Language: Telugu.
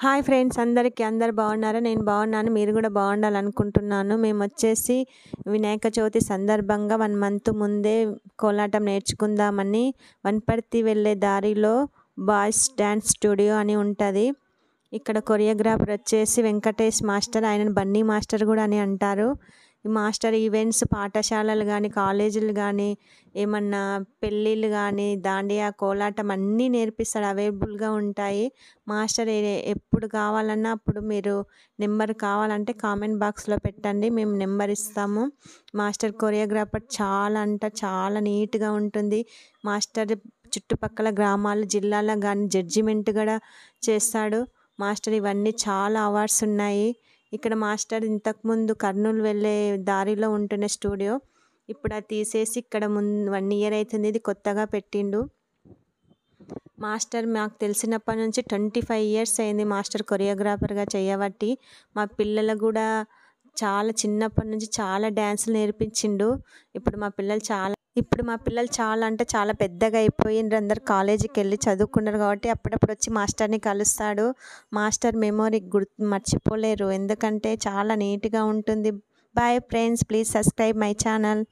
హాయ్ ఫ్రెండ్స్ అందరికీ అందరు బాగున్నారా? నేను బాగున్నాను. మీరు కూడా బాగుండాలనుకుంటున్నాను. మేమొచ్చేసి వినాయక చవితి సందర్భంగా 1 మంత్ ముందే కోలాటం నేర్చుకుందామని వనపర్తి వెళ్ళే దారిలో బాయ్స్ డ్యాన్స్ స్టూడియో అని ఉంటుంది. ఇక్కడ కొరియోగ్రాఫర్ వచ్చేసి వెంకటేష్ మాస్టర్, ఆయనను బన్నీ మాస్టర్ కూడా అని అంటారు. ఈ మాస్టర్ ఈవెంట్స్ పాఠశాలలు కానీ కాలేజీలు కానీ ఏమన్నా పెళ్ళిళ్ళు కానీ దాండియా కోలాటం అన్నీ నేర్పిస్తాడు, అవైలబుల్గా ఉంటాయి. మాస్టర్ ఎప్పుడు కావాలన్నా అప్పుడు మీరు నెంబర్ కావాలంటే కామెంట్ బాక్స్లో పెట్టండి, మేము నెంబర్ ఇస్తాము. మాస్టర్ కొరియోగ్రాఫర్ చాలా నీట్గా ఉంటుంది. మాస్టర్ చుట్టుపక్కల గ్రామాలు జిల్లాలో కానీ జడ్జిమెంట్ కూడా చేస్తాడు. మాస్టర్ ఇవన్నీ చాలా అవార్డ్స్ ఉన్నాయి. ఇక్కడ మాస్టర్ ఇంతకుముందు కర్నూలు వెళ్ళే దారిలో ఉంటున్న స్టూడియో, ఇప్పుడు అది తీసేసి ఇక్కడ 1 ఇయర్ అవుతుంది, ఇది కొత్తగా పెట్టిండు. మాస్టర్ మాకు తెలిసినప్పటి నుంచి 25 ఇయర్స్ అయింది మాస్టర్ కొరియోగ్రాఫర్గా చేయబట్టి. మా పిల్లలు కూడా చాలా చిన్నప్పటి నుంచి చాలా డ్యాన్సులు నేర్పించిండు. ఇప్పుడు మా పిల్లలు చాలా అంటే చాలా పెద్దగా అయిపోయిండ్రు, అందరు కాలేజీకి వెళ్ళి చదువుకున్నారు కాబట్టి అప్పుడప్పుడు వచ్చి మాస్టర్ని కలుస్తాడు. మాస్టర్ మెమొరీ మర్చిపోలేరు, ఎందుకంటే చాలా నీట్గా ఉంటుంది. Bye friends, please subscribe my channel.